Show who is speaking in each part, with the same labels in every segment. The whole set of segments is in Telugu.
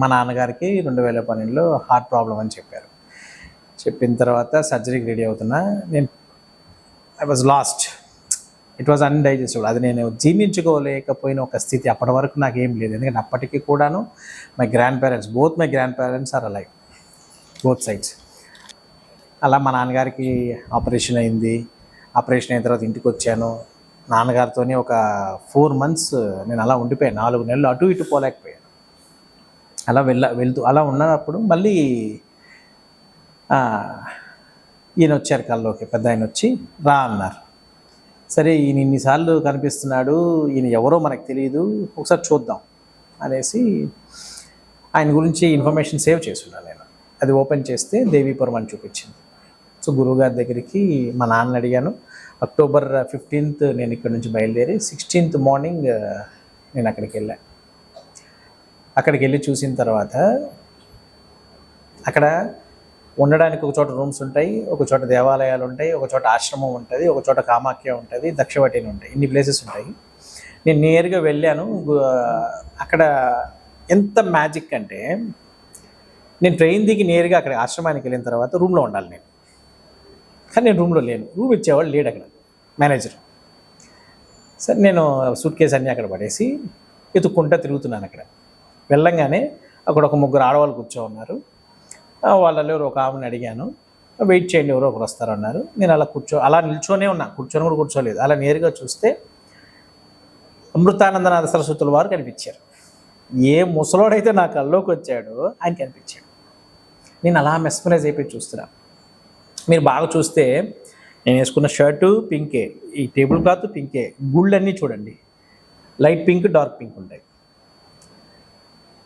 Speaker 1: మా నాన్నగారికి 2012లో హార్ట్ ప్రాబ్లం అని చెప్పారు. చెప్పిన తర్వాత సర్జరీకి రెడీ అవుతున్నా. I was last. It was undigestible. అది నేను జీర్ణించుకోలేకపోయిన ఒక స్థితి. అప్పటి వరకు నాకేం లేదు. ఎందుకంటే అప్పటికి కూడాను my grandparents are alive, both sides. అలా మా నాన్నగారికి ఆపరేషన్ అయింది. ఆపరేషన్ అయిన తర్వాత ఇంటికి వచ్చాను. నాన్నగారితోనే ఒక 4 months నేను అలా ఉండిపోయాను. 4 నెలలు అటు ఇటు పోలేకపోయాను. అలా వెళ్తూ అలా ఉన్నప్పుడు మళ్ళీ ఈయన వచ్చారు కల్లోకి. పెద్ద ఆయన వచ్చి రా అన్నారు. సరే, ఈయన ఇన్నిసార్లు కనిపిస్తున్నాడు, ఈయన ఎవరో మనకు తెలియదు, ఒకసారి చూద్దాం అనేసి ఆయన గురించి ఇన్ఫర్మేషన్ సేవ్ చేసుకున్నాను నేను. అది ఓపెన్ చేస్తే దేవీపురం అని చూపించింది. సో గురువుగారి దగ్గరికి మా నాన్న అడిగాను. October 15th నేను ఇక్కడ నుంచి బయలుదేరి 16th మార్నింగ్ నేను అక్కడికి వెళ్ళాను. అక్కడికి వెళ్ళి చూసిన తర్వాత అక్కడ ఉండడానికి ఒక చోట రూమ్స్ ఉంటాయి, ఒక చోట దేవాలయాలు ఉంటాయి, ఒక చోట ఆశ్రమం ఉంటుంది, ఒక చోట కామాఖ్య ఉంటుంది, దక్షవటిని ఉంటాయి. ఇన్ని ప్లేసెస్ ఉంటాయి. నేను నేరుగా వెళ్ళాను. అక్కడ ఎంత మ్యాజిక్ అంటే, నేను ట్రైన్ దిగి నేరుగా అక్కడ ఆశ్రమానికి వెళ్ళిన తర్వాత రూమ్లో ఉండాలి నేను. కానీ నేను రూమ్లో లేను. రూమ్ ఇచ్చేవాళ్ళు లేడు అక్కడ, మేనేజర్. సరే, నేను సూట్ కేసు అన్నీ అక్కడ పడేసి ఎత్తుక్కుంటా తిరుగుతున్నాను. అక్కడ వెళ్ళంగానే అక్కడ ఒక 3 ఆడవాళ్ళు కూర్చో ఉన్నారు. వాళ్ళలో ఒక ఆమెను అడిగాను, వెయిట్ చేయండి ఎవరో ఒకరు వస్తారన్నారు. నేను అలా నిల్చొనే ఉన్నా, కూర్చొని కూడా కూర్చోలేదు. అలా నేరుగా చూస్తే అమృతానందనాథ సరస్వతుల వారు కనిపించారు. ఏ ముసలోడైతే నా కల్లోకి వచ్చాడో ఆయన కనిపించాడు. నేను అలా మెస్మరైజ్ అయిపోయి చూస్తున్నా. మీరు బాగా చూస్తే నేను వేసుకున్న షర్టు పింకే, ఈ టేబుల్ క్లాత్ పింకే, గుళ్ళన్నీ చూడండి లైట్ పింక్, డార్క్ పింక్ ఉంటాయి.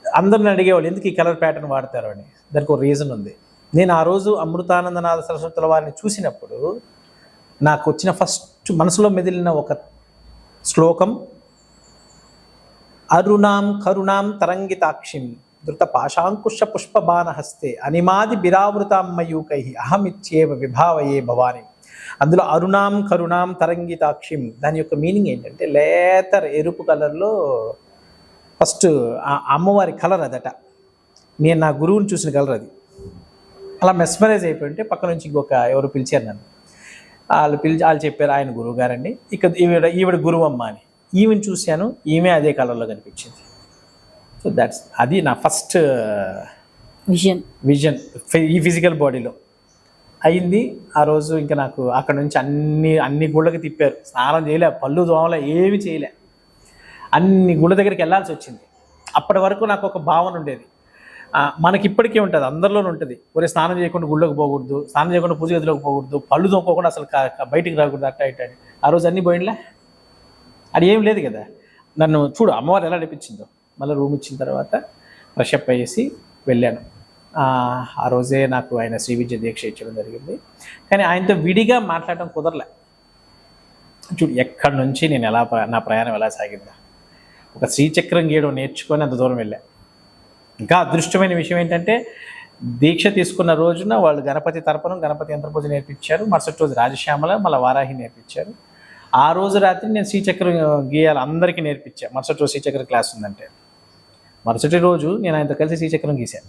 Speaker 1: అందరిని అడిగేవాళ్ళు ఎందుకు ఈ కలర్ ప్యాటర్న్ వాడతారు అని. దానికి ఒక రీజన్ ఉంది. నేను ఆ రోజు అమృతానందనాథ సరస్వతుల వారిని చూసినప్పుడు నాకు వచ్చిన ఫస్ట్ మనసులో మెదిలిన ఒక శ్లోకం, అరుణాం కరుణాం తరంగితాక్షిం ధృత పాశాంకుశ పుష్పబాణహస్తే అనిమాది బిరావృతాం మయూకై అహమిచ్చేవ విభావయే భవాని. అందులో అరుణాం కరుణాం తరంగితాక్షిం, దాని యొక్క మీనింగ్ ఏంటంటే లేత ఎరుపు కలర్లో ఫస్ట్ ఆ అమ్మవారి కలర్ అదట. నేను నా గురువుని చూసిన కలర్ అది. అలా మెస్మరైజ్ అయిపోయి ఉంటే పక్క నుంచి ఇంకొక ఎవరు పిలిచారు నన్ను. వాళ్ళు చెప్పారు ఆయన గురువు గారండి, ఇక ఈవిడ గురువమ్మ అని. ఈమెను చూశాను, ఈమె అదే కలర్లో కనిపించింది. సో అది నా ఫస్ట్ విజన్ ఈ ఫిజికల్ బాడీలో అయింది. ఆ రోజు ఇంకా నాకు అక్కడ నుంచి అన్ని గుళ్ళకి తిప్పారు. స్నానం చేయలే, పళ్ళు దోమలే, ఏమి చేయలే. అన్ని గుళ్ళ దగ్గరికి వెళ్ళాల్సి వచ్చింది. అప్పటి వరకు నాకు ఒక భావన ఉండేది, మనకి ఇప్పటికీ ఉంటుంది, అందరిలోనూ ఉంటుంది, ఒరే స్నానం చేయకుండా గుళ్ళకి పోకూడదు, స్నానం చేయకుండా పూజ గదిలోకి పోకూడదు, పళ్ళు తోముకోకుండా అసలు బయటికి రాకూడదు, అట్ట ఇట్ట అని. ఆ రోజు అన్నీ పోయినలే, అది ఏం లేదు కదా. నన్ను చూడు అమ్మవారు ఎలా నడిపించిందో. మళ్ళీ రూమ్ ఇచ్చిన తర్వాత ఫ్రెష్ అప్ అయ్యేసి వెళ్ళాను. ఆ రోజే నాకు ఆయన శ్రీ విద్య దీక్ష ఇచ్చడం జరిగింది. కానీ ఆయనతో విడిగా మాట్లాడటం కుదరలే. చూడు ఎక్కడి నుంచి నేను నా ప్రయాణం ఎలా సాగిందా. ఒక శ్రీచక్రం గీయడం నేర్చుకొని అంత దూరం వెళ్ళా. ఇంకా అదృష్టమైన విషయం ఏంటంటే, దీక్ష తీసుకున్న రోజున వాళ్ళు గణపతి తర్పణం, గణపతి యంత్ర పూజ నేర్పించారు. మరుసటి రోజు రాజశ్యామల, మళ్ళీ వారాహి నేర్పించారు. ఆ రోజు రాత్రి నేను శ్రీచక్రం గీయాలి అందరికీ నేర్పించాను. మరుసటి రోజు శ్రీచక్ర క్లాస్ ఉందంటే మరుసటి రోజు నేను ఆయనతో కలిసి శ్రీచక్రం గీశాను.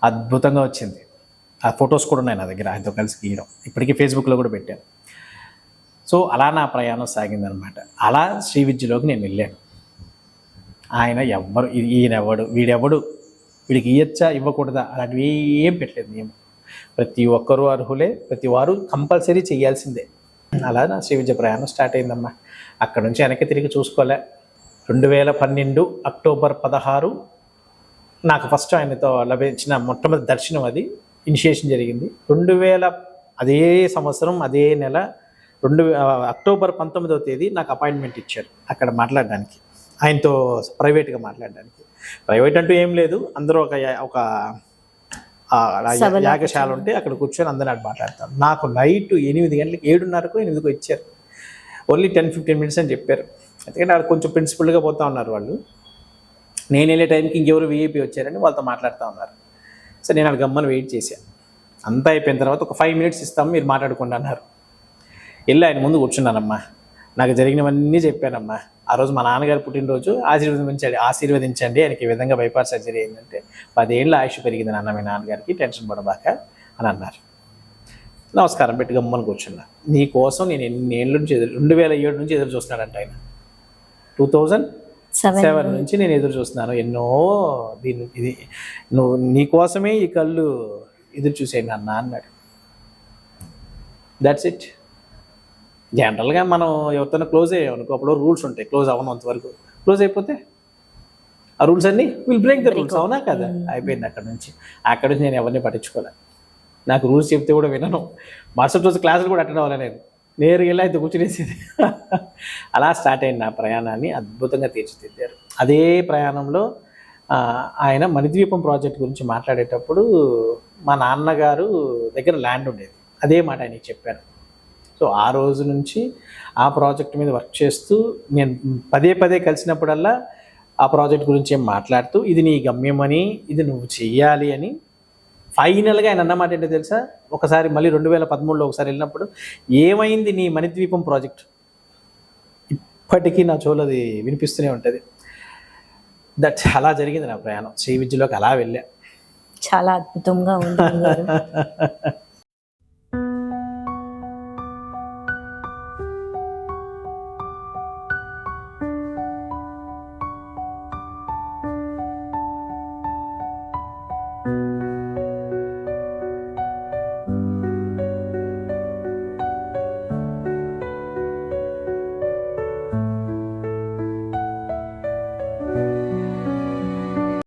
Speaker 1: అద్భుతంగా వచ్చింది. ఆ ఫొటోస్ కూడా ఉన్నాయి నా దగ్గర ఆయనతో కలిసి గీయడం. ఇప్పటికీ ఫేస్బుక్లో కూడా పెట్టాను. సో అలా నా ప్రయాణం సాగిందనమాట. అలా శ్రీ విద్యలోకి నేను వెళ్ళాను. ఆయన ఈయనెవడు, వీడికి ఇయ్యచ్చా ఇవ్వకూడదా అలాంటివి ఏం పెట్టలేదు నియమం. ప్రతి ఒక్కరూ అర్హులే, ప్రతి వారు కంపల్సరీ చేయాల్సిందే. అలా నా శ్రీ విద్య ప్రయాణం స్టార్ట్ అయిందమ్మా. అక్కడ నుంచి వెనక్కి తిరిగి చూసుకోలే. 2012 October 16 నాకు ఫస్ట్ ఆయనతో లభించిన మొట్టమొదటి దర్శనం, అది ఇనిషియేషన్ జరిగింది. 2000 అదే సంవత్సరం అదే నెల October 19వ తేదీ నాకు అపాయింట్మెంట్ ఇచ్చారు అక్కడ మాట్లాడడానికి, ఆయనతో ప్రైవేట్గా మాట్లాడడానికి. ప్రైవేట్ అంటూ ఏం లేదు, అందరూ ఒక యాగశాల ఉంటే అక్కడ కూర్చొని అందరూ అటు మాట్లాడతాను. నాకు నైట్ 8 గంటలకు 7:30కో 8కో ఇచ్చారు. ఓన్లీ 10-15 minutes అని చెప్పారు. ఎందుకంటే వాళ్ళు కొంచెం ప్రిన్సిపల్గా పోతూ ఉన్నారు వాళ్ళు. నేను వెళ్ళే టైంకి ఇంకెవరు వీఐపీ వచ్చారని వాళ్ళతో మాట్లాడుతూ ఉన్నారు. సో నేను అక్కడ గమ్మని వెయిట్ చేశాను. అంతా అయిపోయిన తర్వాత ఒక 5 minutes ఇస్తాము మీరు మాట్లాడుకోండి అన్నారు. వెళ్ళి ఆయన ముందు కూర్చున్నానమ్మా. నాకు జరిగినవన్నీ చెప్పానమ్మా. ఆ రోజు మా నాన్నగారు పుట్టినరోజు, ఆశీర్వదించండి ఆయనకి ఈ విధంగా బైపాస్ సర్జరీ అయిందంటే 10 ఏళ్ళ ఆయుష్ పెరిగింది నాన్న మీ నాన్నగారికి, టెన్షన్ పడబాక అని అన్నారు. నమస్కారం పెట్టి గమ్మని కూర్చున్నా. నీ కోసం నేను ఎన్ని ఏళ్ళ నుంచి 2007 నుంచి ఎదురు చూస్తున్నాడంట ఆయన. 2007 నుంచి నేను ఎదురు చూస్తున్నాను ఎన్నో ఇది నువ్వు నీ కోసమే ఈ కళ్ళు ఎదురు చూసేయండి అన్న అన్నాడు. That's it. జనరల్గా మనం ఎవరితోనో క్లోజ్ అయ్యామనుకో, అప్పుడు రూల్స్ ఉంటాయి, క్లోజ్ అవ్వనంత వరకు. క్లోజ్ అయిపోతే ఆ రూల్స్ అన్నీ విల్ బ్రేక్ ద రూల్స్, అవునా కదా? అయిపోయింది అక్కడ నుంచి నేను ఎవరిని పట్టించుకోలేదు. నాకు రూల్స్ చెప్తే కూడా వినను. మరుసటి రోజు క్లాసులు కూడా అటెండ్ అవ్వాలి, నేను నేరుగా వెళ్ళి అయితే కూర్చునేసేది. అలా స్టార్ట్ అయింది నా ప్రయాణాన్ని అద్భుతంగా తీర్చిదిద్దారు. అదే ప్రయాణంలో ఆయన మణిద్వీపం ప్రాజెక్ట్ గురించి మాట్లాడేటప్పుడు మా నాన్నగారు దగ్గర ల్యాండ్ ఉండేది, అదే మాట ఆయనకి చెప్పాను. సో ఆ రోజు నుంచి ఆ ప్రాజెక్ట్ మీద వర్క్ చేస్తూ నేను పదే కలిసినప్పుడల్లా ఆ ప్రాజెక్ట్ గురించి ఏం మాట్లాడుతూ ఇది నీ గమ్యమని, ఇది నువ్వు చెయ్యాలి అని. ఫైనల్గా ఆయన అన్నమాట ఏంటో తెలుసా? ఒకసారి మళ్ళీ 2013లో ఒకసారి వెళ్ళినప్పుడు, ఏమైంది నీ మణిద్వీపం ప్రాజెక్ట్? ఇప్పటికీ నా చెవులది వినిపిస్తూనే ఉంటుంది. అలా జరిగింది నా ప్రయాణం. శ్రీ విద్యలోకి అలా వెళ్ళా.
Speaker 2: చాలా అద్భుతంగా ఉంది.